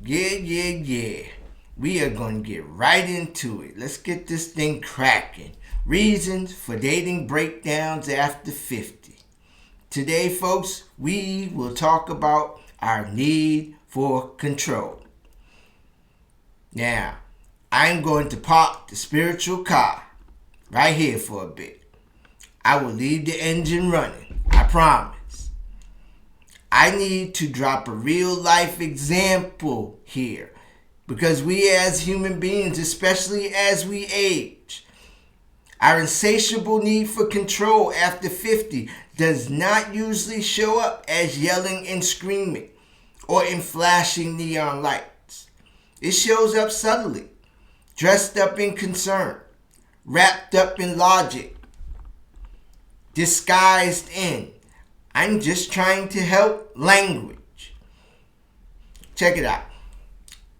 Yeah. We are going to get right into it. Let's get this thing cracking. Reasons for dating breakdowns after 50. Today, folks, we will talk about our need for control. Now, I'm going to park the spiritual car right here for a bit. I will leave the engine running, I promise. I need to drop a real life example here because we as human beings, especially as we age, our insatiable need for control after 50 does not usually show up as yelling and screaming or in flashing neon lights. It shows up subtly, dressed up in concern, wrapped up in logic, disguised in "I'm just trying to help" language. Check it out.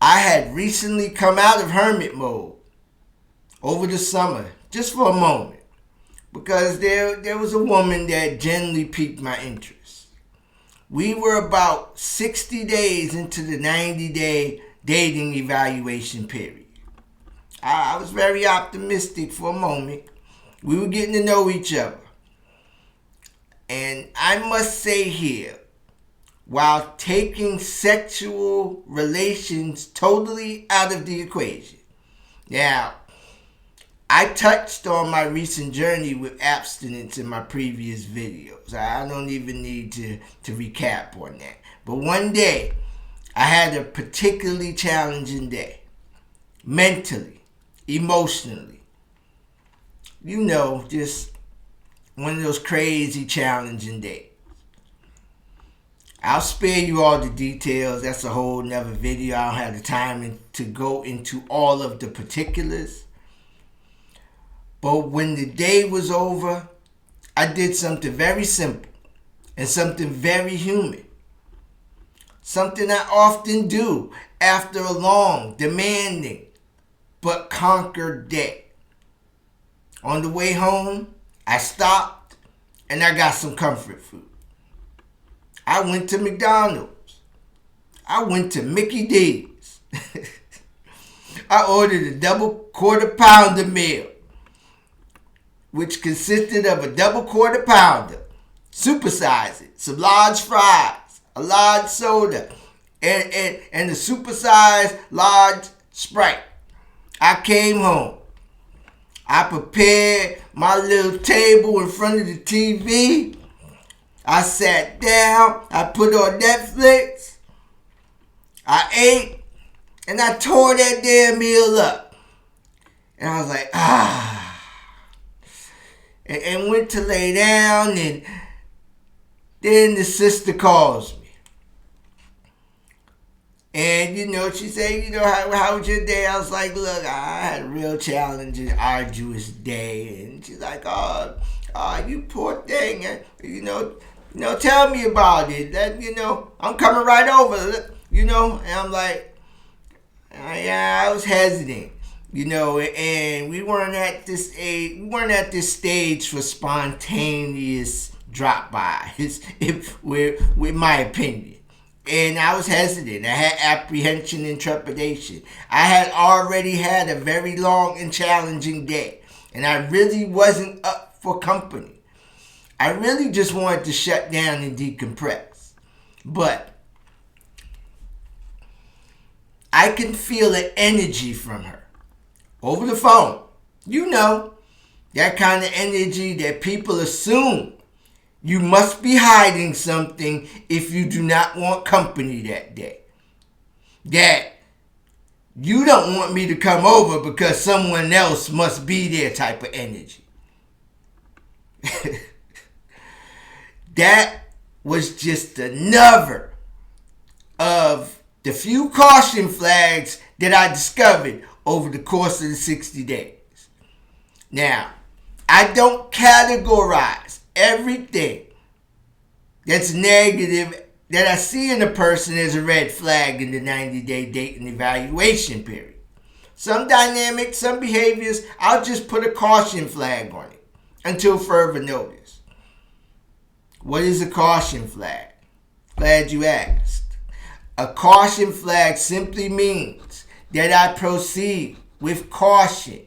I had recently come out of hermit mode over the summer, just for a moment, because there was a woman that generally piqued my interest. We were about 60 days into the 90-day dating evaluation period. I was very optimistic for a moment. We were getting to know each other. And I must say here, while taking sexual relations totally out of the equation. Now, I touched on my recent journey with abstinence in my previous videos. I don't even need to recap on that. But one day, I had a particularly challenging day. Mentally, emotionally. You know, just one of those crazy challenging days. I'll spare you all the details. That's a whole nother video. I don't have the time to go into all of the particulars. But when the day was over, I did something very simple and something very human. Something I often do after a long, demanding, but conquered day. On the way home, I stopped and I got some comfort food. I went to McDonald's. I went to Mickey D's. I ordered a double quarter pounder meal, which consisted of a double quarter pounder, supersize it, some large fries, a large soda, and a supersized large Sprite. I came home. I prepared my little table in front of the TV. I sat down. I put on Netflix. I ate. And I tore that damn meal up. And I was like, and went to lay down. And then the sister calls me. And, she said, how was your day? I was like, look, I had a real challenging, arduous day. And she's like, oh, you poor thing. Tell me about it. I'm coming right over, And I'm like, yeah, I was hesitant, and we weren't at this age, stage for spontaneous drop-bys, with my opinion. And I was hesitant. I had apprehension and trepidation. I had already had a very long and challenging day. And I really wasn't up for company. I really just wanted to shut down and decompress. But I can feel an energy from her over the phone. That kind of energy that people assume you must be hiding something if you do not want company that day. That you don't want me to come over because someone else must be there type of energy. That was just another of the few caution flags that I discovered over the course of the 60 days. Now, I don't categorize everything that's negative that I see in a person as a red flag in the 90-day dating evaluation period. Some dynamics, some behaviors, I'll just put a caution flag on it until further notice. What is a caution flag? Glad you asked. A caution flag simply means that I proceed with caution.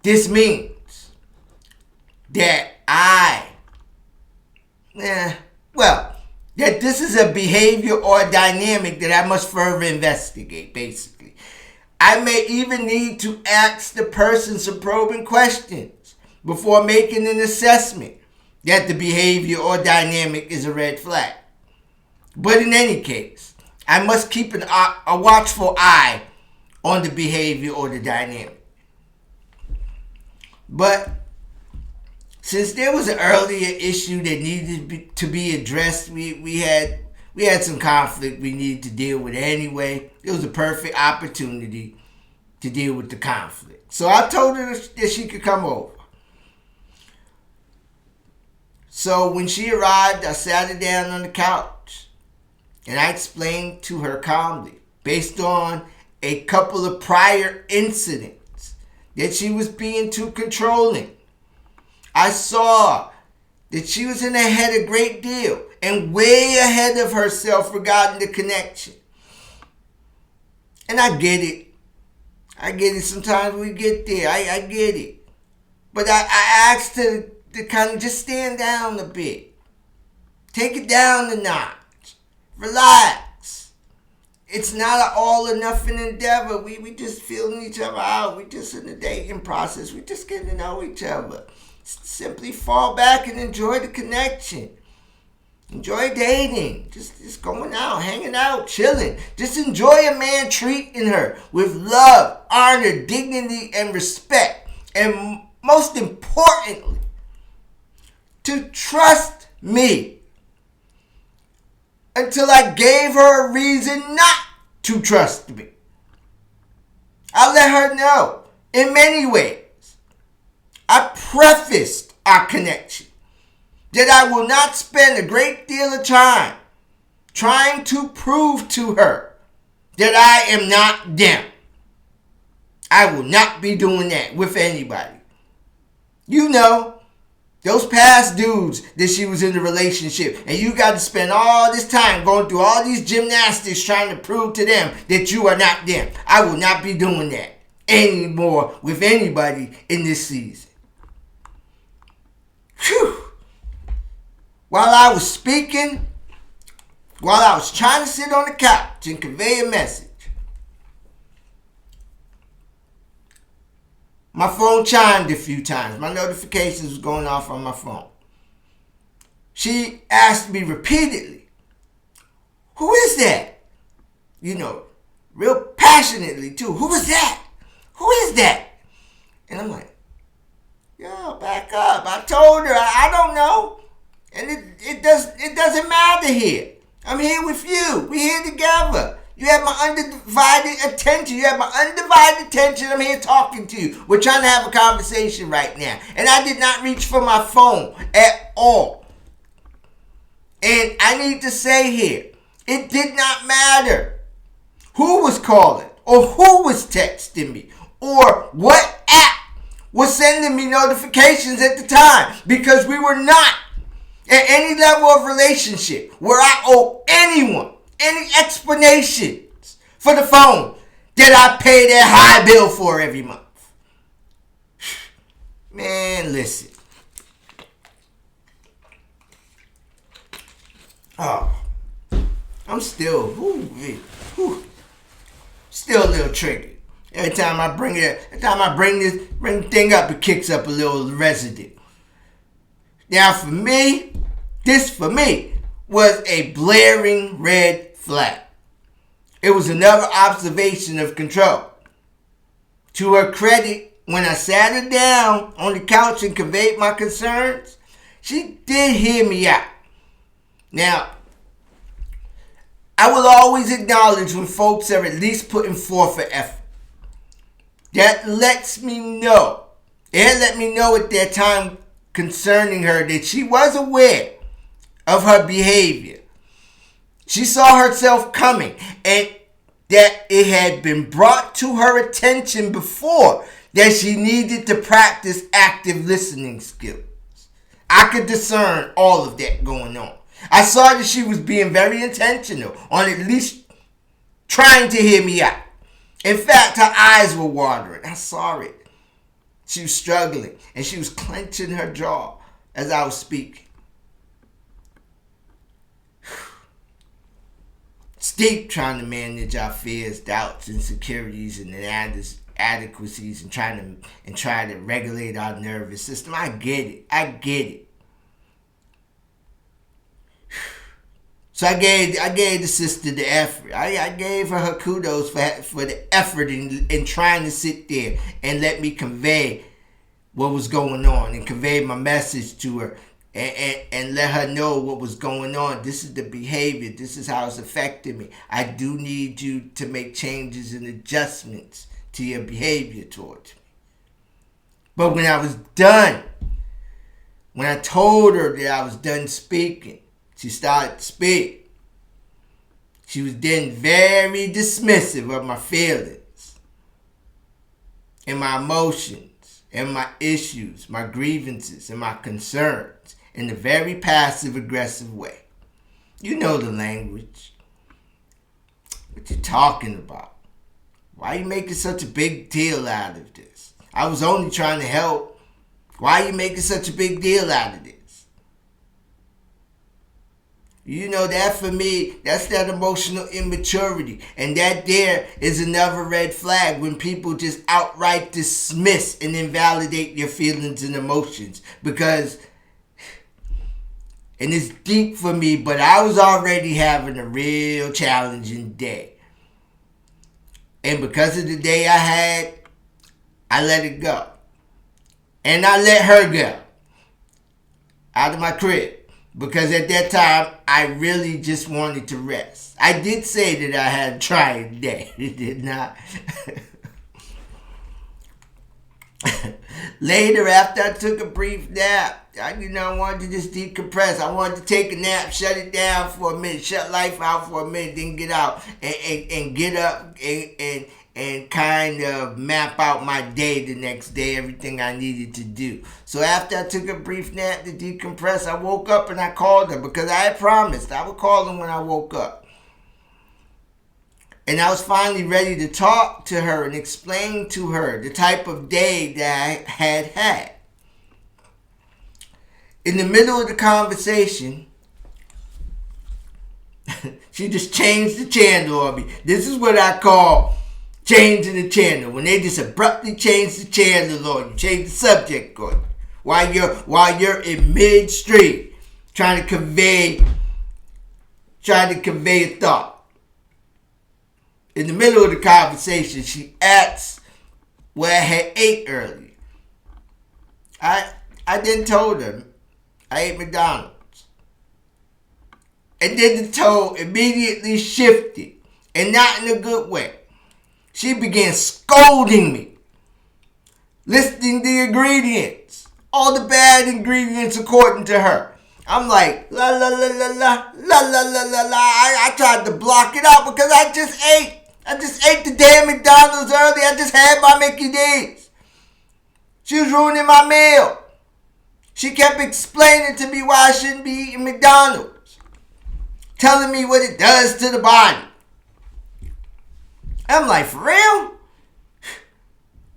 This means that that this is a behavior or a dynamic that I must further investigate, basically. I may even need to ask the person some probing questions before making an assessment that the behavior or dynamic is a red flag. But in any case, I must keep a watchful eye on the behavior or the dynamic. But since there was an earlier issue that needed to be addressed, we had some conflict we needed to deal with anyway. It was a perfect opportunity to deal with the conflict. So I told her that she could come over. So when she arrived, I sat her down on the couch and I explained to her calmly, based on a couple of prior incidents, that she was being too controlling. I saw that she was in her head a great deal and way ahead of herself regarding the connection. And I get it. Sometimes we get there. I get it. But I asked her to kind of just stand down a bit. Take it down a notch. Relax. It's not an all or nothing endeavor. We just feeling each other out. We just in the dating process. We just getting to know each other. Simply fall back and enjoy the connection. Enjoy dating. Just going out, hanging out, chilling. Just enjoy a man treating her with love, honor, dignity, and respect. And most importantly, to trust me until I gave her a reason not to trust me. I let her know in many ways. I prefaced our connection that I will not spend a great deal of time trying to prove to her that I am not them. I will not be doing that with anybody. You know, those past dudes that she was in the relationship, and you got to spend all this time going through all these gymnastics trying to prove to them that you are not them. I will not be doing that anymore with anybody in this season. Whew. While I was speaking, while I was trying to sit on the couch and convey a message, my phone chimed a few times. My notifications was going off on my phone. She asked me repeatedly, "Who is that?" You know, real passionately too. "Who is that? Who is that?" And I'm like, yo, back up. I told her, I don't know. And it doesn't matter here. I'm here with you. We're here together. You have my undivided attention. I'm here talking to you. We're trying to have a conversation right now. And I did not reach for my phone at all. And I need to say here, it did not matter who was calling or who was texting me or what app was sending me notifications at the time, because we were not at any level of relationship where I owe anyone any explanations for the phone that I pay that high bill for every month. Man, listen. Oh, I'm still a little triggered. Every time I bring this thing up, it kicks up a little residue. Now this for me was a blaring red flag. It was another observation of control. To her credit, when I sat her down on the couch and conveyed my concerns, she did hear me out. Now, I will always acknowledge when folks are at least putting forth an effort. That lets me know. It let me know at that time concerning her that she was aware of her behavior. She saw herself coming, and that it had been brought to her attention before that she needed to practice active listening skills. I could discern all of that going on. I saw that she was being very intentional on at least trying to hear me out. In fact, her eyes were watering. I saw it. She was struggling, and she was clenching her jaw as I was speaking. It's deep trying to manage our fears, doubts, insecurities, and inadequacies, and try to regulate our nervous system. I get it. So I gave the sister the effort. I gave her kudos for the effort in trying to sit there and let me convey what was going on and convey my message to her and let her know what was going on. This is the behavior. This is how it's affecting me. I do need you to make changes and adjustments to your behavior towards me. But when I was done, when I told her that I was done speaking, she started to speak. She was then very dismissive of my feelings and my emotions and my issues, my grievances and my concerns in a very passive-aggressive way. You know the language. What you talking about? Why are you making such a big deal out of this? I was only trying to help. Why are you making such a big deal out of this? You know, that for me, that's that emotional immaturity. And that there is another red flag when people just outright dismiss and invalidate your feelings and emotions. Because, and it's deep for me, but I was already having a real challenging day. And because of the day I had, I let it go. And I let her go out of my crib. Because at that time, I really just wanted to rest. I did say that I had a trying day. It did not. Later, after I took a brief nap, I wanted to just decompress. I wanted to take a nap, shut it down for a minute, shut life out for a minute, then get out and get up and kind of map out my day the next day, everything I needed to do. So after I took a brief nap to decompress, I woke up and I called her because I had promised I would call her when I woke up. And I was finally ready to talk to her and explain to her the type of day that I had. In the middle of the conversation, she just changed the channel on me. This is what I call changing the channel. When they just abruptly change the channel on you, change the subject on you, while you're in midstream trying to convey a thought. In the middle of the conversation, she asks where I had ate earlier. I then told her I ate McDonald's. And then the tone immediately shifted, and not in a good way. She began scolding me, listing the ingredients, all the bad ingredients according to her. I'm like, la la la la la, la la la la la. I tried to block it out because I just ate the damn McDonald's earlier. I just had my Mickey D's. She was ruining my meal. She kept explaining to me why I shouldn't be eating McDonald's, telling me what it does to the body. I'm like, for real?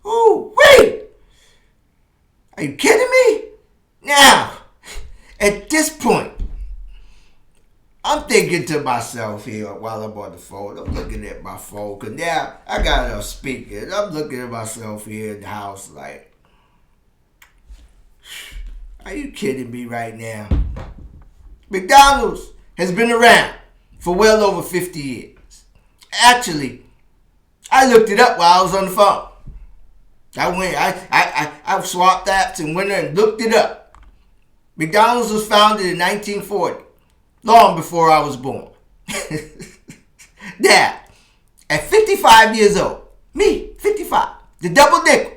Oh, wait. Are you kidding me? Now, at this point, I'm thinking to myself here while I'm on the phone. I'm looking at my phone because now I got it on speaker. And I'm looking at myself here in the house like, are you kidding me right now? McDonald's has been around for well over 50 years. Actually, I looked it up while I was on the phone. I swapped apps and went there and looked it up. McDonald's was founded in 1940, long before I was born. Now, at 55 years old, me, 55, the double nickel,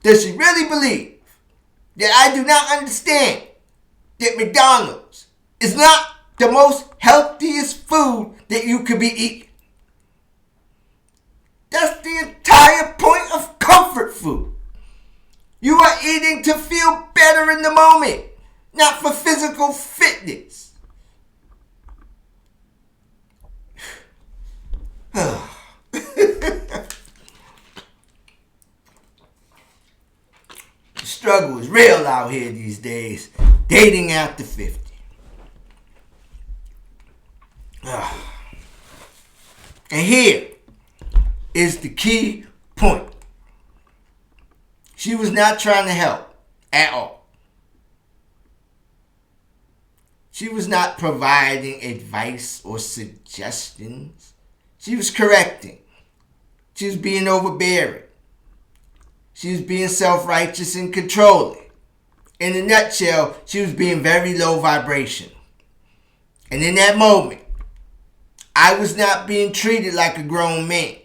does she really believe that I do not understand that McDonald's is not the most healthiest food that you could be eating? That's the entire point of comfort food. You are eating to feel better in the moment, not for physical fitness. struggle is real out here these days. Dating after 50. And here is the key point. She was not trying to help at all. She was not providing advice or suggestions. She was correcting. She was being overbearing. She was being self-righteous and controlling. In a nutshell, she was being very low vibration. And in that moment, I was not being treated like a grown man.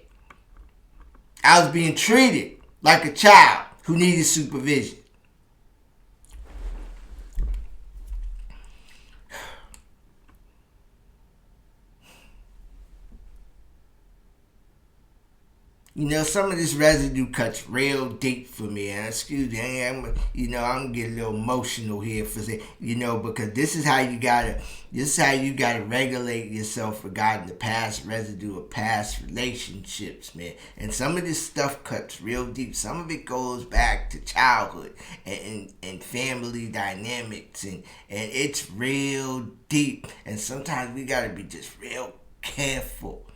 I was being treated like a child who needed supervision. You know, some of this residue cuts real deep for me. And excuse me, I'm getting a little emotional here for say, because this is how you gotta regulate yourself regarding the past residue of past relationships, man. And some of this stuff cuts real deep. Some of it goes back to childhood and family dynamics, and it's real deep. And sometimes we gotta be just real careful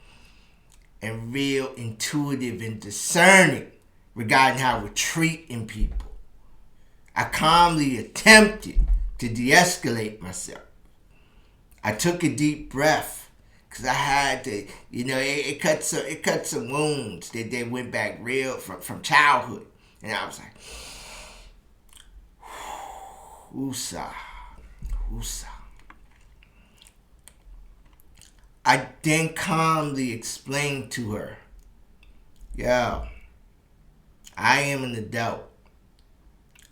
and real intuitive and discerning regarding how we're treating people. I calmly attempted to de-escalate myself. I took a deep breath because I had to, it cut some wounds that went back real from childhood. And I was like, woosah, woosah. I then calmly explained to her, I am an adult.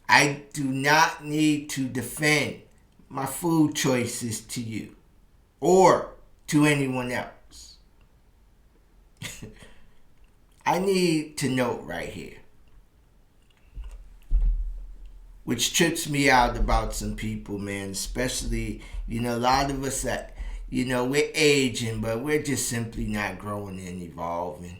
I do not need to defend my food choices to you or to anyone else. I need to note right here, which trips me out about some people, man, especially, a lot of us that, we're aging, but we're just simply not growing and evolving.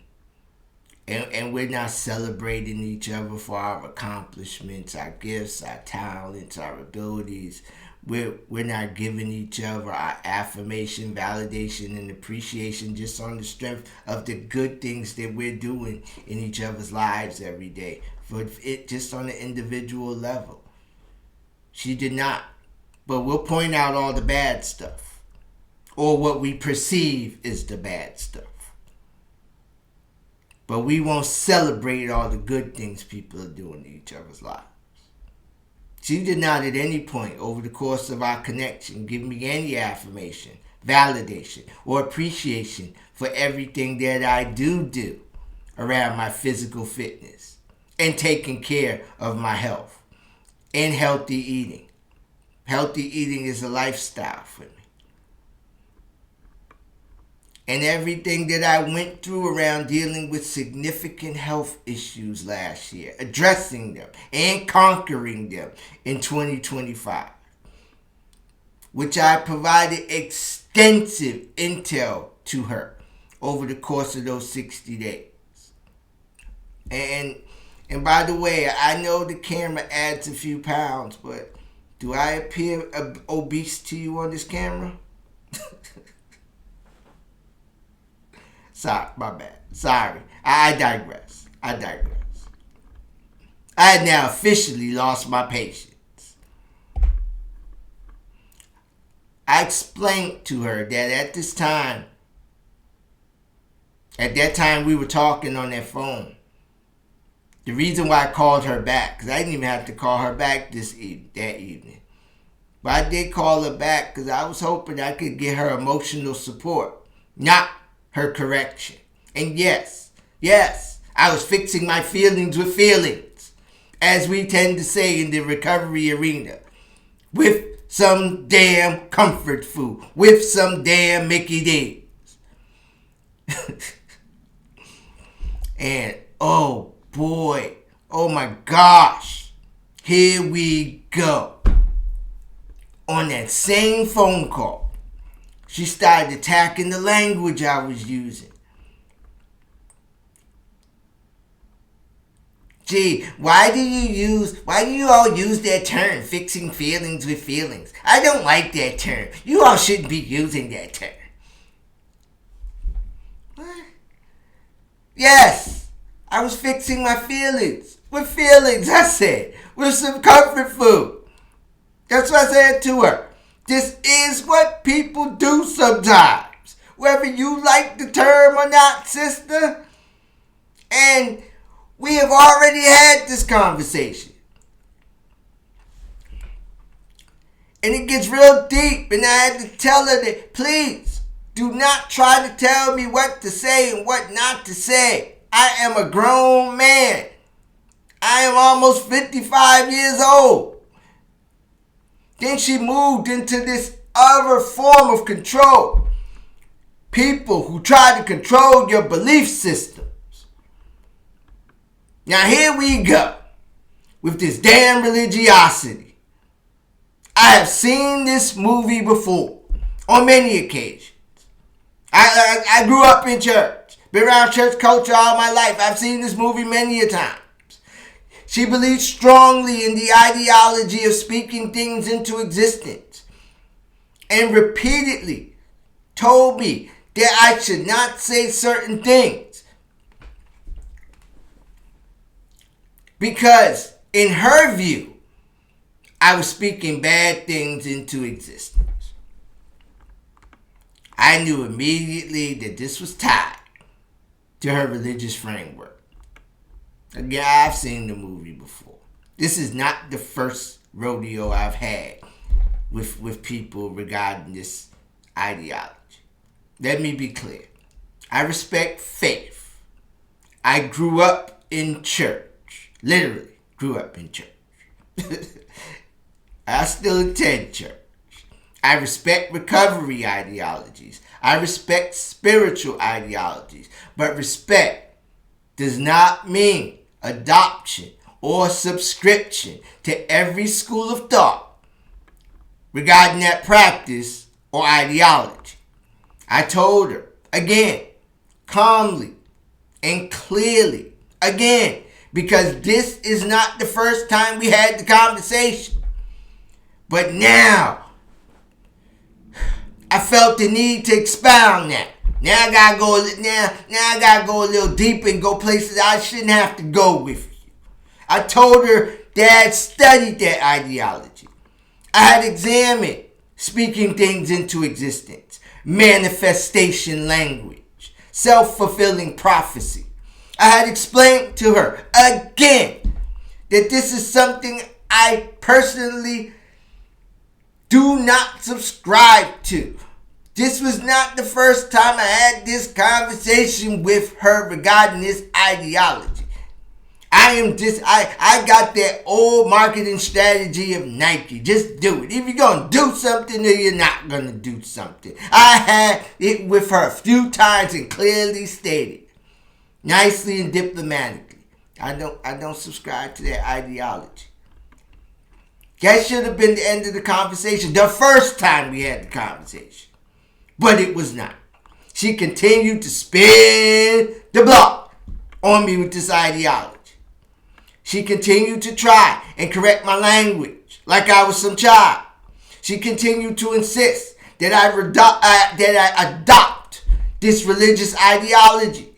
And we're not celebrating each other for our accomplishments, our gifts, our talents, our abilities. We're not giving each other our affirmation, validation, and appreciation just on the strength of the good things that we're doing in each other's lives every day. For it just on an individual level. She did not. But we'll point out all the bad stuff. Or what we perceive is the bad stuff. But we won't celebrate all the good things people are doing in each other's lives. She did not at any point over the course of our connection give me any affirmation, validation, or appreciation for everything that I do around my physical fitness and taking care of my health and healthy eating. Healthy eating is a lifestyle for me. And everything that I went through around dealing with significant health issues last year, addressing them and conquering them in 2025, which I provided extensive intel to her over the course of those 60 days. And by the way, I know the camera adds a few pounds, but do I appear obese to you on this camera? Sorry, my bad. Sorry. I digress. I had now officially lost my patience. I explained to her that at that time we were talking on that phone. The reason why I called her back, because I didn't even have to call her back that evening. But I did call her back because I was hoping I could get her emotional support, not her correction. And yes, I was fixing my feelings with feelings, as we tend to say in the recovery arena, with some damn comfort food, with some damn Mickey D's. And oh boy, oh my gosh, here we go. On that same phone call, she started attacking the language I was using. Gee, why do you all use that term, fixing feelings with feelings? I don't like that term. You all shouldn't be using that term. What? Yes, I was fixing my feelings. With feelings, I said. With some comfort food. That's what I said to her. This is what people do sometimes. Whether you like the term or not, sister. And we have already had this conversation. And it gets real deep. And I had to tell her that, please, do not try to tell me what to say and what not to say. I am a grown man. I am almost 55 years old. Then she moved into this other form of control. People who try to control your belief systems. Now here we go with this damn religiosity. I have seen this movie before on many occasions. I grew up in church, been around church culture all my life. I've seen this movie many a times. She believed strongly in the ideology of speaking things into existence and repeatedly told me that I should not say certain things because in her view, I was speaking bad things into existence. I knew immediately that this was tied to her religious framework. Again, I've seen the movie before. This is not the first rodeo I've had with people regarding this ideology. Let me be clear. I respect faith. I grew up in church. Literally grew up in church. I still attend church. I respect recovery ideologies. I respect spiritual ideologies. But respect does not mean adoption or subscription to every school of thought regarding that practice or ideology. I told her, again, calmly and clearly, again, because this is not the first time we had the conversation. But now, I felt the need to expound that. Now I gotta go a little deeper and go places I shouldn't have to go with you. I told her that I had studied that ideology. I had examined speaking things into existence, manifestation language, self-fulfilling prophecy. I had explained to her again that this is something I personally do not subscribe to. This was not the first time I had this conversation with her regarding this ideology. I got that old marketing strategy of Nike. Just do it. If you're going to do something or you're not going to do something. I had it with her a few times and clearly stated, nicely and diplomatically, I don't subscribe to that ideology. That should have been the end of the conversation the first time we had the conversation. But it was not. She continued to spin the block on me with this ideology. She continued to try and correct my language like I was some child. She continued to insist that I adopt this religious ideology.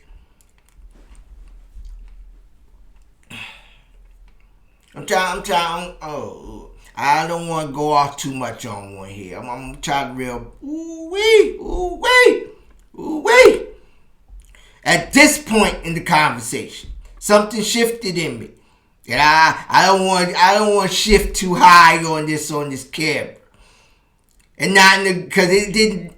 I don't want to go off too much on one here. I'm trying to real, ooh-wee. At this point in the conversation, something shifted in me. And I don't want to shift too high on this camera. And not because it didn't.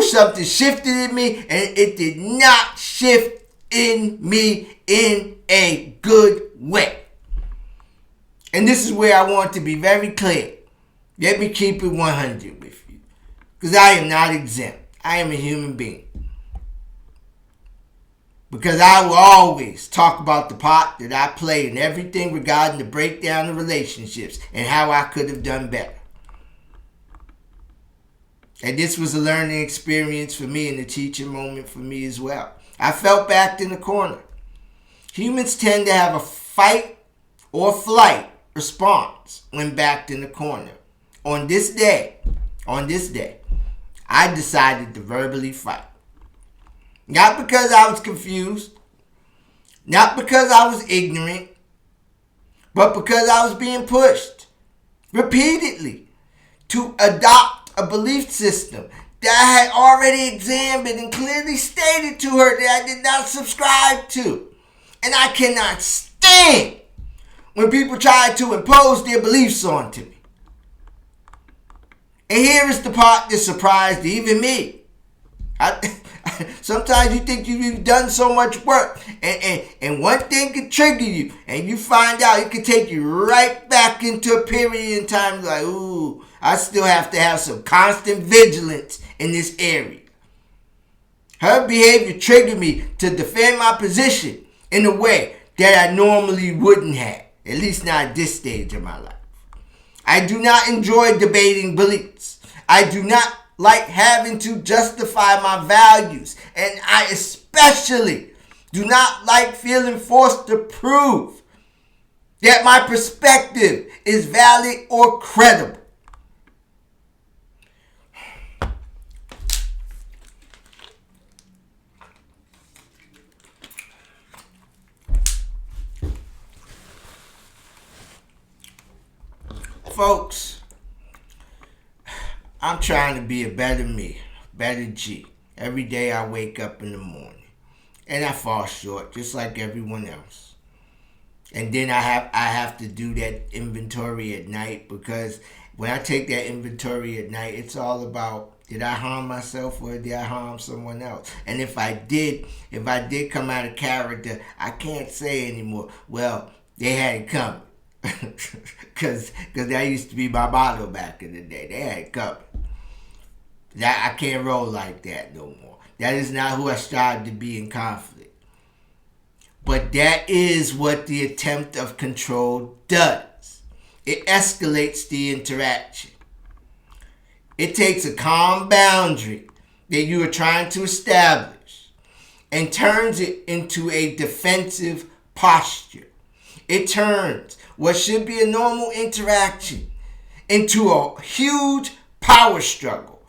Something shifted in me, and it did not shift in me in a good way. And this is where I want to be very clear. Let me keep it 100 with you. Because I am not exempt. I am a human being. Because I will always talk about the part that I play in everything regarding the breakdown of relationships and how I could have done better. And this was a learning experience for me and a teaching moment for me as well. I felt backed in the corner. Humans tend to have a fight or flight response when backed in the corner. On this day, I decided to verbally fight. Not because I was confused, not because I was ignorant, but because I was being pushed repeatedly to adopt a belief system that I had already examined and clearly stated to her that I did not subscribe to. And I cannot stand when people try to impose their beliefs onto me. And here is the part that surprised even me. Sometimes you think you've done so much work and one thing can trigger you and you find out it can take you right back into a period in time like, ooh, I still have to have some constant vigilance in this area. Her behavior triggered me to defend my position in a way that I normally wouldn't have, at least not at this stage of my life. I do not enjoy debating beliefs. I do not like having to justify my values, and I especially do not like feeling forced to prove that my perspective is valid or credible. Folks, I'm trying to be a better me, better G. Every day I wake up in the morning and I fall short just like everyone else. And then I have to do that inventory at night, because when I take that inventory at night, it's all about, did I harm myself or did I harm someone else? And if I did come out of character, I can't say anymore, well, they had it coming. Because that used to be my motto back in the day. They had it coming. I can't roll like that no more. That is not who I strive to be in conflict. But that is what the attempt of control does. It escalates the interaction. It takes a calm boundary that you are trying to establish and turns it into a defensive posture. It turns what should be a normal interaction into a huge power struggle.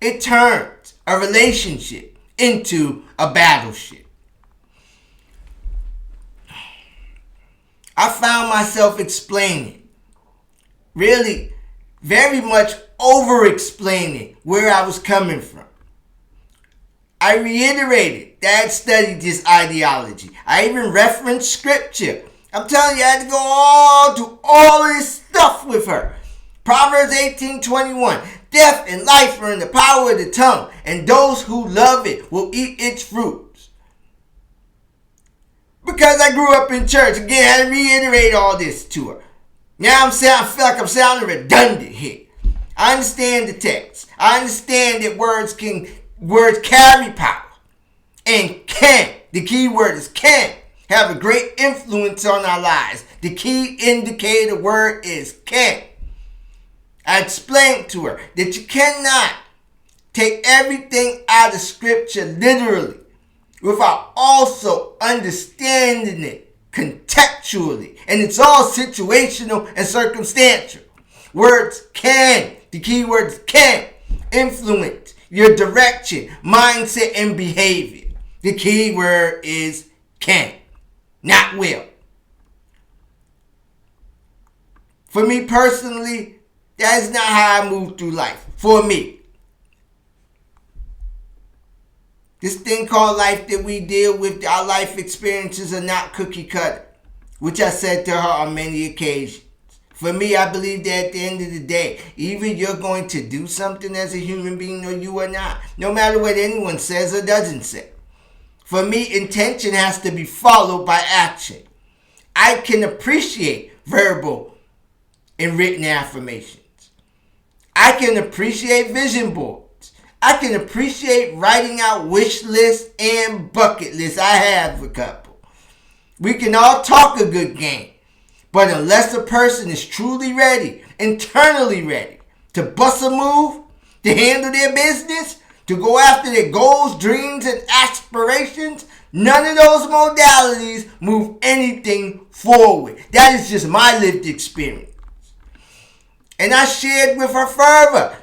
It turns a relationship into a battleship. I found myself explaining, really very much over-explaining where I was coming from. I reiterated that I had studied this ideology. I even referenced scripture. I'm telling you, I had to go do all this stuff with her. Proverbs 18:21. Death and life are in the power of the tongue, and those who love it will eat its fruits. Because I grew up in church, again, I had to reiterate all this to her. Now I feel like I'm sounding redundant here. I understand the text. I understand that words carry power. And can, the key word is can, have a great influence on our lives. The key indicator word is can. I explained to her that you cannot take everything out of scripture literally without also understanding it contextually. And it's all situational and circumstantial. Words can, the key word is can, influence your direction, mindset, and behavior. The key word is can, not will. For me personally, that is not how I move through life. For me. This thing called life that we deal with, our life experiences are not cookie cutter, which I said to her on many occasions. For me, I believe that at the end of the day, either you're going to do something as a human being or you are not. No matter what anyone says or doesn't say. For me, intention has to be followed by action. I can appreciate verbal and written affirmations. I can appreciate vision boards. I can appreciate writing out wish lists and bucket lists. I have a couple. We can all talk a good game. But unless a person is truly ready, internally ready, to bust a move, to handle their business, to go after their goals, dreams, and aspirations, None of those modalities move anything forward. That is just my lived experience. And I shared with her further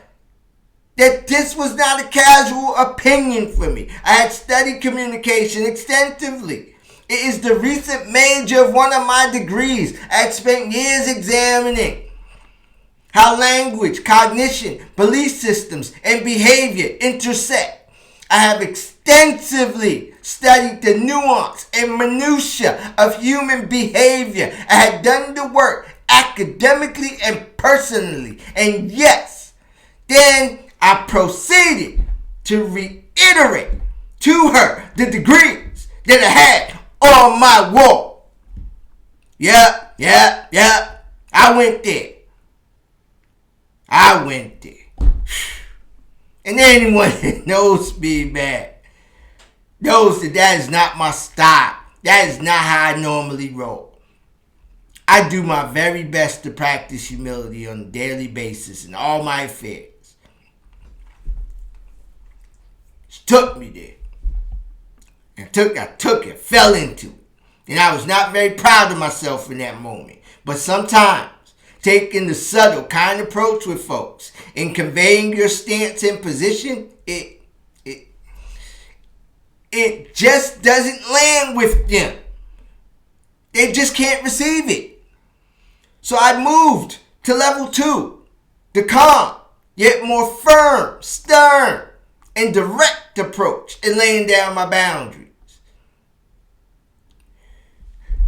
that this was not a casual opinion for me. I had studied communication extensively. It is the recent major of one of my degrees. I had spent years examining how language, cognition, belief systems, and behavior intersect. I have extensively studied the nuance and minutia of human behavior. I had done the work academically and personally. And yes, then I proceeded to reiterate to her the degrees that I had on my wall. Yeah. I went there. And anyone that knows me, man, knows that is not my style. That is not how I normally roll. I do my very best to practice humility on a daily basis in all my affairs. She took me there. And I took it, fell into it. And I was not very proud of myself in that moment. But sometimes, taking the subtle kind approach with folks and conveying your stance and position, it just doesn't land with them. They just can't receive it. So I moved to level 2, the calm, yet more firm, stern, and direct approach in laying down my boundaries.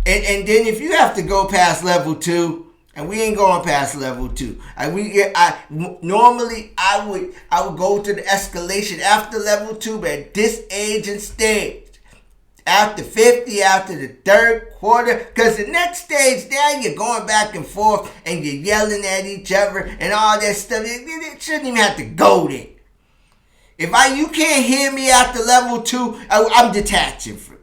And then if you have to go past level 2, and we ain't going past level 2. Normally I would go to the escalation after level 2, but at this age and stage, after 50, after the third quarter, because the next stage, now you're going back and forth and you're yelling at each other and all that stuff. It shouldn't even have to go there. If you can't hear me after level 2, I'm detaching from you.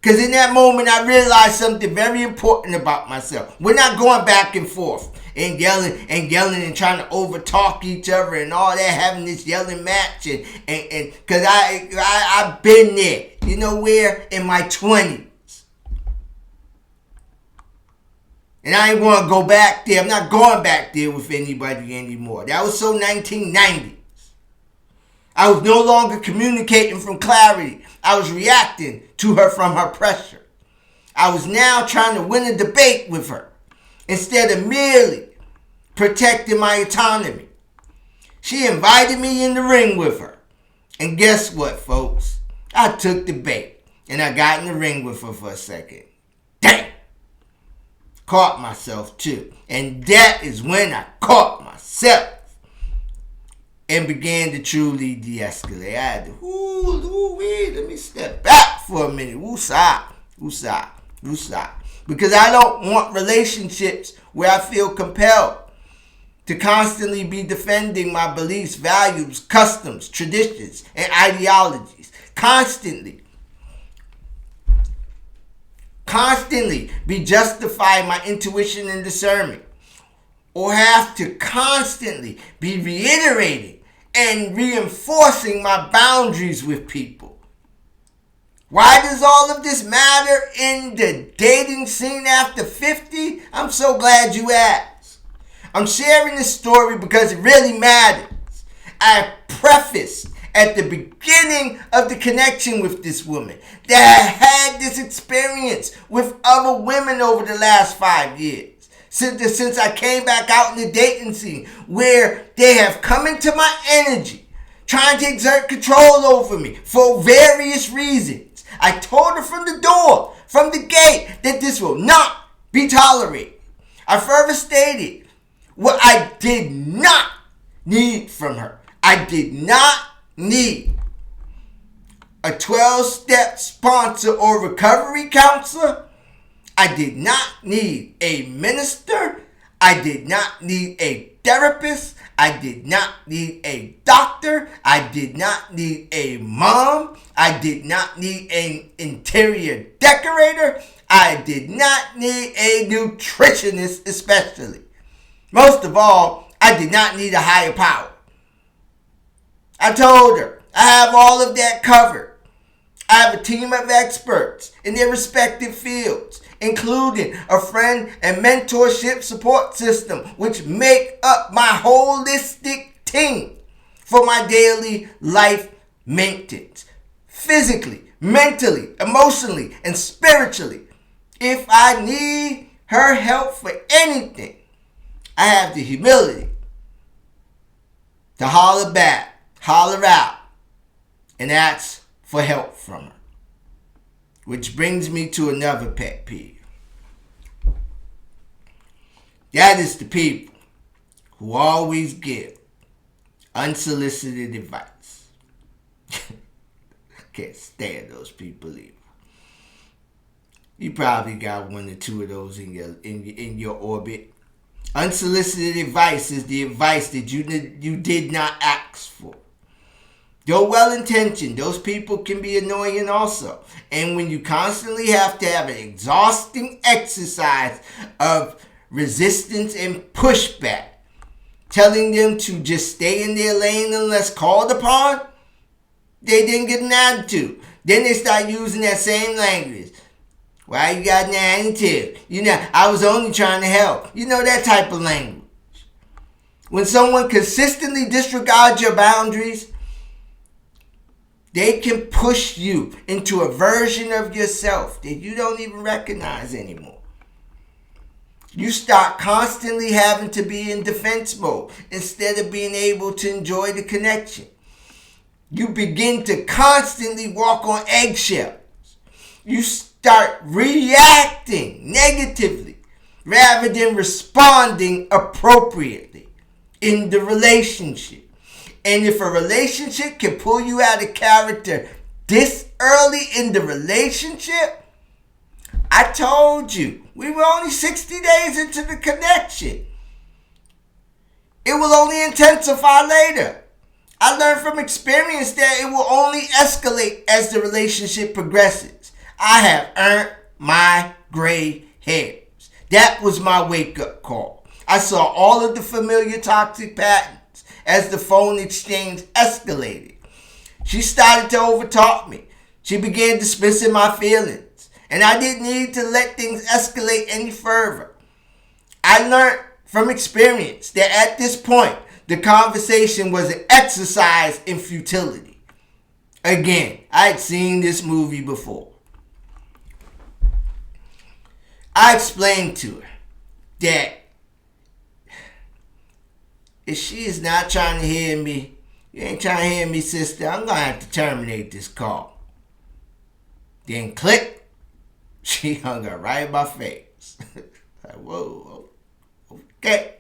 Because in that moment, I realized something very important about myself. We're not going back and forth and yelling and trying to overtalk each other and all that, having this yelling match. And because I've been there, you know where? In my 20s. And I ain't want to go back there. I'm not going back there with anybody anymore. That was so 1990s. I was no longer communicating from clarity. I was reacting to her from her pressure. I was now trying to win a debate with her instead of merely protecting my autonomy. She invited me in the ring with her. And guess what, folks? I took the bait and I got in the ring with her for a second. Dang! Caught myself too. And that is when I caught myself and began to truly de-escalate. I had to, let me step back for a minute. Woosah. Because I don't want relationships where I feel compelled to constantly be defending my beliefs, values, customs, traditions, and ideologies. Constantly be justifying my intuition and discernment. Or have to constantly be reiterating and reinforcing my boundaries with people. Why does all of this matter in the dating scene after 50? I'm so glad you asked. I'm sharing this story because it really matters. I prefaced at the beginning of the connection with this woman that I had this experience with other women over the last 5 years. Since I came back out in the dating scene, where they have come into my energy, trying to exert control over me for various reasons. I told her from the door, from the gate, that this will not be tolerated. I further stated what I did not need from her. I did not need a 12-step sponsor or recovery counselor. I did not need a minister. I did not need a therapist. I did not need a doctor. I did not need a mom. I did not need an interior decorator. I did not need a nutritionist especially. Most of all, I did not need a higher power. I told her I have all of that covered. I have a team of experts in their respective fields, including a friend and mentorship support system, which make up my holistic team for my daily life maintenance, physically, mentally, emotionally, and spiritually. If I need her help for anything, I have the humility to holler back, holler out, and ask for help from her. Which brings me to another pet peeve. That is the people who always give unsolicited advice. Can't stand those people either. You probably got one or two of those in your orbit. Unsolicited advice is the advice that you did not ask for. Though well-intentioned, those people can be annoying also. And when you constantly have to have an exhausting exercise of resistance and pushback, telling them to just stay in their lane unless called upon, they didn't get an attitude. Then they start using that same language. Why you got an attitude? I was only trying to help. That type of language. When someone consistently disregards your boundaries, they can push you into a version of yourself that you don't even recognize anymore. You start constantly having to be in defense mode instead of being able to enjoy the connection. You begin to constantly walk on eggshells. You start reacting negatively rather than responding appropriately in the relationship. And if a relationship can pull you out of character this early in the relationship, I told you, we were only 60 days into the connection. It will only intensify later. I learned from experience that it will only escalate as the relationship progresses. I have earned my gray hairs. That was my wake-up call. I saw all of the familiar toxic patterns as the phone exchange escalated. She started to overtalk me. She began dismissing my feelings, and I didn't need to let things escalate any further. I learned from experience that at this point, the conversation was an exercise in futility. Again, I had seen this movie before. I explained to her that if she is not trying to hear me, you ain't trying to hear me, sister, I'm going to have to terminate this call. Then click, she hung her right in my face. Like, whoa, okay.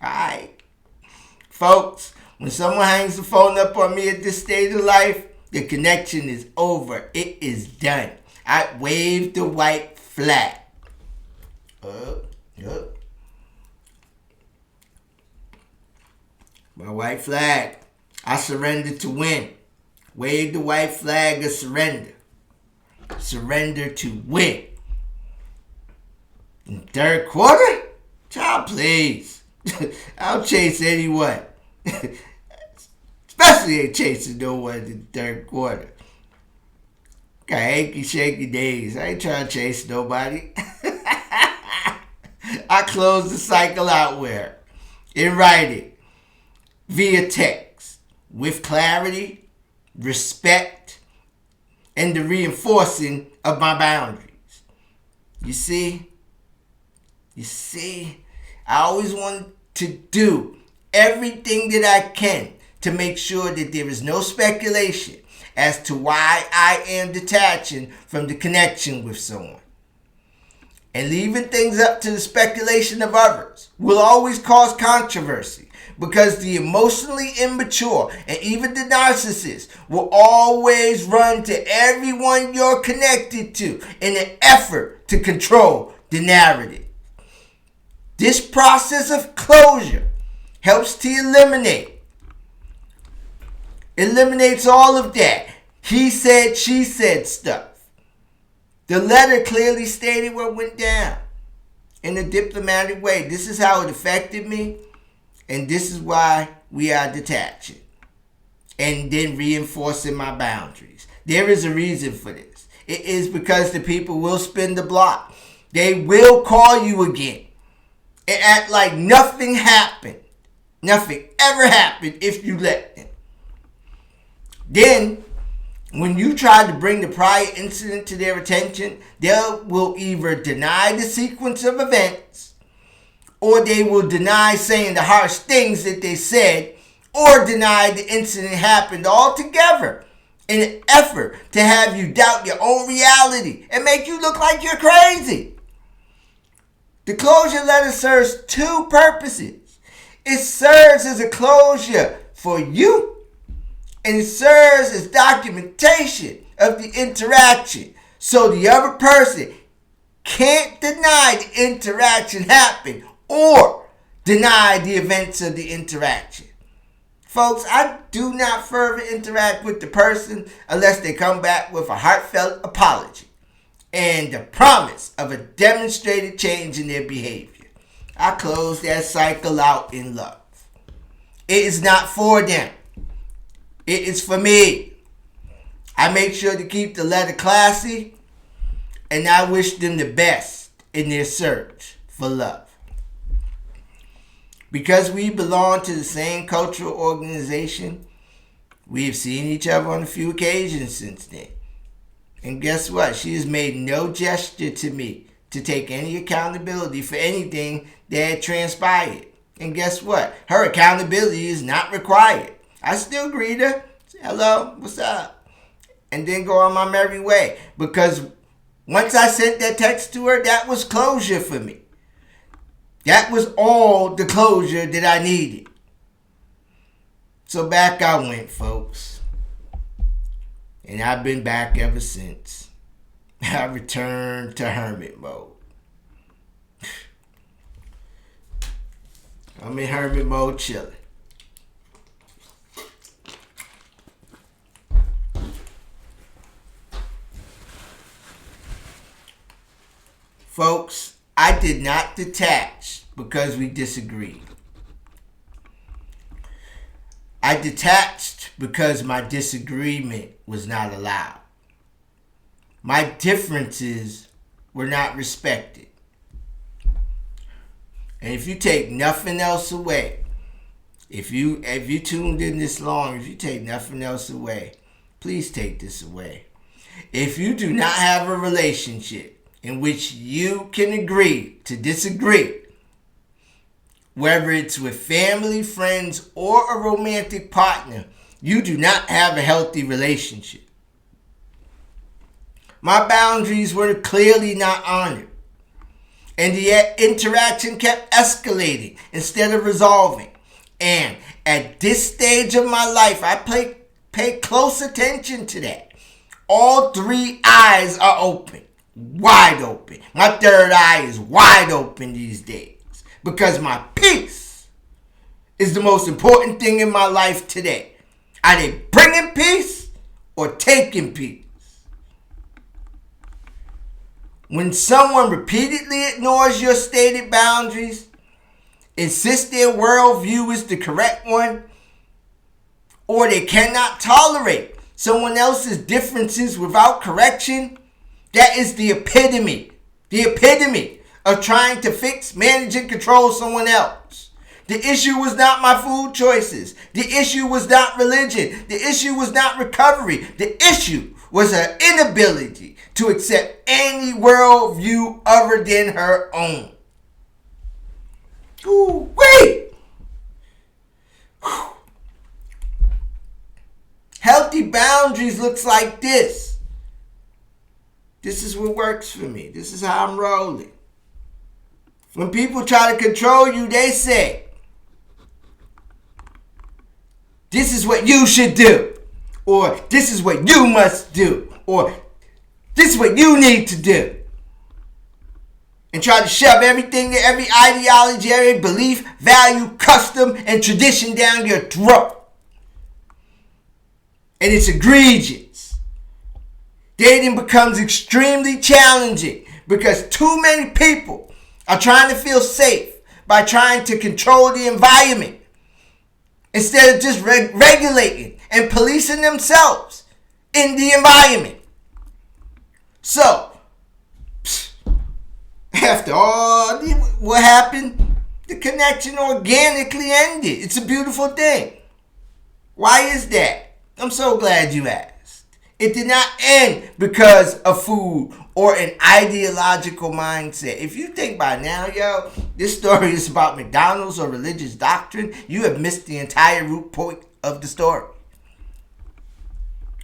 Alright. Folks, when someone hangs the phone up on me at this stage of life, the connection is over. It is done. I waved the white flag. My white flag. I surrendered to win. Wave the white flag of surrender. Surrender to win. In third quarter? Child, please. I'll chase anyone. Especially ain't chasing no one in the third quarter. Got hanky shaky days. I ain't trying to chase nobody. I closed the cycle out where? In writing. Via text. With clarity, respect, and the reinforcing of my boundaries. You see, I always want to do everything that I can to make sure that there is no speculation as to why I am detaching from the connection with someone. And leaving things up to the speculation of others will always cause controversy, because the emotionally immature and even the narcissist will always run to everyone you're connected to in an effort to control the narrative. This process of closure helps to eliminates all of that he said, she said stuff. The letter clearly stated what went down in a diplomatic way. This is how it affected me, and this is why we are detaching. and then reinforcing my boundaries. There is a reason for this. It is because the people will spin the block. They will call you again and act like nothing happened. Nothing ever happened if you let them. Then, when you try to bring the prior incident to their attention, they will either deny the sequence of events, or they will deny saying the harsh things that they said, or deny the incident happened altogether in an effort to have you doubt your own reality and make you look like you're crazy. The closure letter serves two purposes. It serves as a closure for you, and it serves as documentation of the interaction, so the other person can't deny the interaction happened or deny the events of the interaction. Folks, I do not further interact with the person unless they come back with a heartfelt apology and the promise of a demonstrated change in their behavior. I close that cycle out in love. It is not for them. It is for me. I make sure to keep the letter classy, and I wish them the best in their search for love. Because we belong to the same cultural organization, we have seen each other on a few occasions since then. And guess what? She has made no gesture to me to take any accountability for anything that had transpired. And guess what? Her accountability is not required. I still greet her, say hello, what's up? And then go on my merry way. Because once I sent that text to her, that was closure for me. That was all the closure that I needed. So back I went, folks. And I've been back ever since. I returned to hermit mode. I'm in hermit mode chilling. Folks, I did not detach because we disagreed. I detached because my disagreement was not allowed. My differences were not respected. And if you take nothing else away, if you tuned in this long, if you take nothing else away, please take this away. If you do not have a relationship in which you can agree to disagree, whether it's with family, friends, or a romantic partner, you do not have a healthy relationship. My boundaries were clearly not honored, and the interaction kept escalating instead of resolving. And at this stage of my life, I pay close attention to that. All three eyes are open, wide open. My third eye is wide open these days because my peace is the most important thing in my life today. Are they bringing peace or taking peace? When someone repeatedly ignores your stated boundaries, insists their worldview is the correct one, or they cannot tolerate someone else's differences without correction, that is the epitome of trying to fix, manage, and control someone else. The issue was not my food choices. The issue was not religion. The issue was not recovery. The issue was her inability to accept any worldview other than her own. Ooh, wait! Healthy boundaries looks like this. This is what works for me. This is how I'm rolling. When people try to control you, they say, this is what you should do, or this is what you must do, or this is what you need to do. And try to shove everything, every ideology, every belief, value, custom, and tradition down your throat. And it's egregious. Dating becomes extremely challenging because too many people are trying to feel safe by trying to control the environment instead of just regulating and policing themselves in the environment. So, after all what happened, the connection organically ended. It's a beautiful thing. Why is that? I'm so glad you asked. It did not end because of food or an ideological mindset. If you think by now, this story is about McDonald's or religious doctrine, you have missed the entire root point of the story.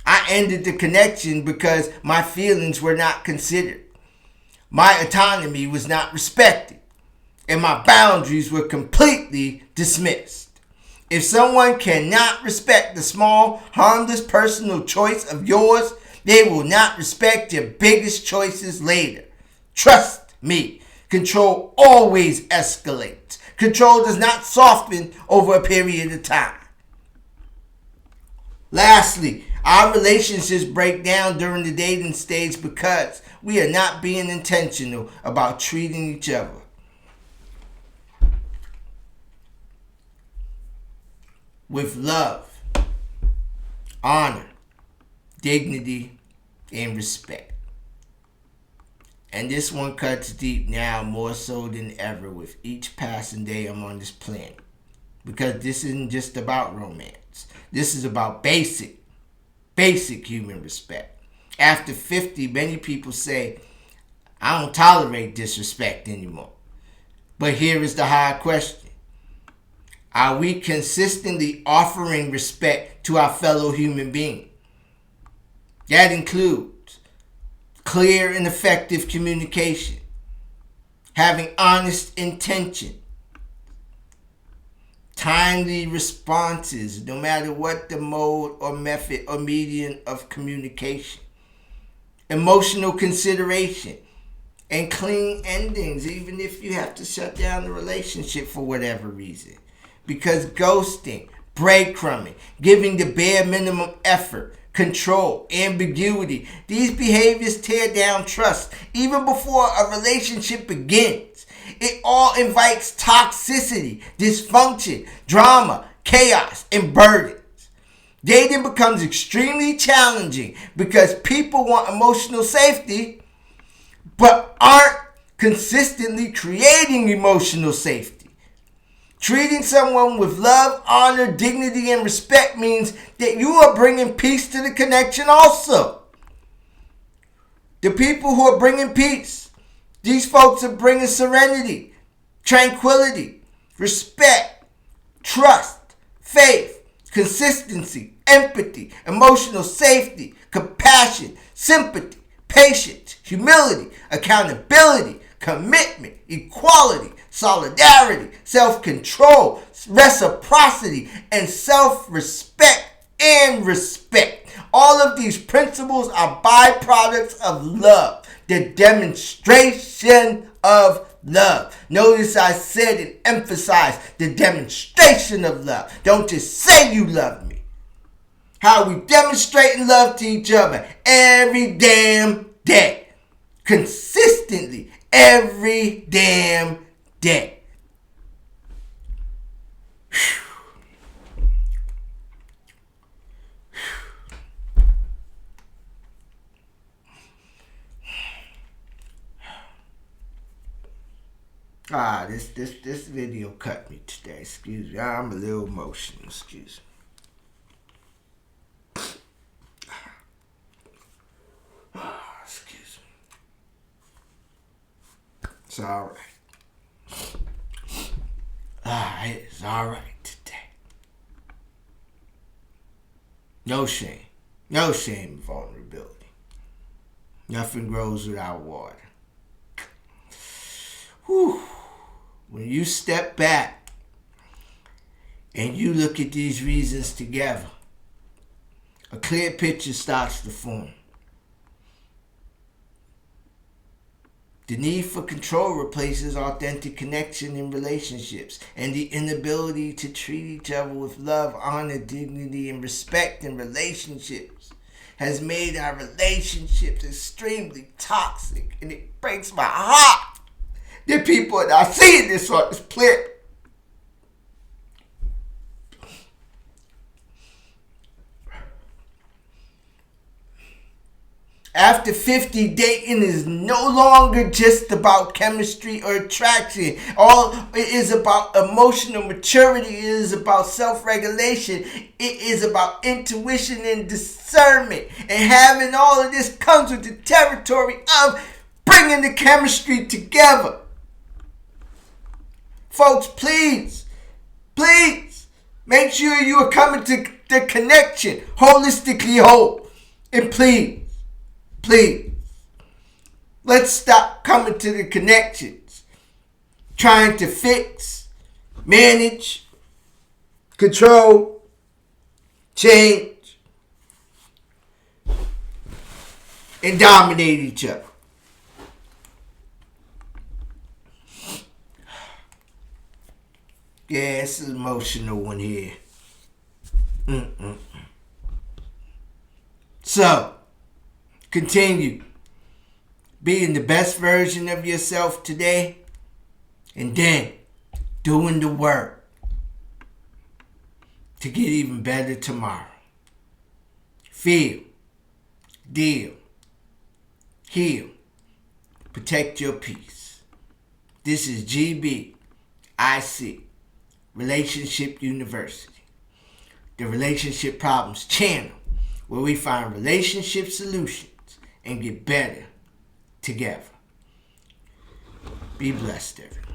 I ended the connection because my feelings were not considered. My autonomy was not respected, and my boundaries were completely dismissed. If someone cannot respect the small, harmless personal choice of yours, they will not respect your biggest choices later. Trust me, control always escalates. Control does not soften over a period of time. Lastly, our relationships break down during the dating stage because we are not being intentional about treating each other with love, honor, dignity, and respect. And this one cuts deep now more so than ever with each passing day I'm on this planet. Because this isn't just about romance. This is about basic human respect. After 50, many people say, I don't tolerate disrespect anymore. But here is the hard question. Are we consistently offering respect to our fellow human being? That includes clear and effective communication, having honest intention, timely responses, no matter what the mode or method or medium of communication, emotional consideration, and clean endings, even if you have to shut down the relationship for whatever reason. Because ghosting, breadcrumbing, giving the bare minimum effort, control, ambiguity, these behaviors tear down trust even before a relationship begins. It all invites toxicity, dysfunction, drama, chaos, and burdens. Dating becomes extremely challenging because people want emotional safety but aren't consistently creating emotional safety. Treating someone with love, honor, dignity, and respect means that you are bringing peace to the connection also. The people who are bringing peace, these folks are bringing serenity, tranquility, respect, trust, faith, consistency, empathy, emotional safety, compassion, sympathy, patience, humility, accountability, commitment, equality, solidarity, self-control, reciprocity, and self-respect and respect. All of these principles are byproducts of love, the demonstration of love. Notice I said and emphasized the demonstration of love. Don't just say you love me. How we demonstrating love to each other every damn day. Consistently, every damn day. This video cut me today. Excuse me. I'm a little emotional. Excuse me. Excuse me. It's all right. It's all right today. No shame. No shame in vulnerability. Nothing grows without water. Whew. When you step back and you look at these reasons together, a clear picture starts to form. The need for control replaces authentic connection in relationships, and the inability to treat each other with love, honor, dignity, and respect in relationships has made our relationships extremely toxic, and it breaks my heart that people are not seeing this on this planet. After 50, dating is no longer just about chemistry or attraction. All it is about emotional maturity. It is about self-regulation. It is about intuition and discernment. And having all of this comes with the territory of bringing the chemistry together. Folks, please, make sure you are coming to the connection holistically whole. And please, let's stop coming to the connections, trying to fix, manage, control, change, and dominate each other. Yeah, it's an emotional one here. So, continue being the best version of yourself today, and then doing the work to get even better tomorrow. Feel, deal, heal, protect your peace. This is GBIC, Relationship University, the Relationship Problems channel, where we find relationship solutions and get better together. Be blessed, everyone.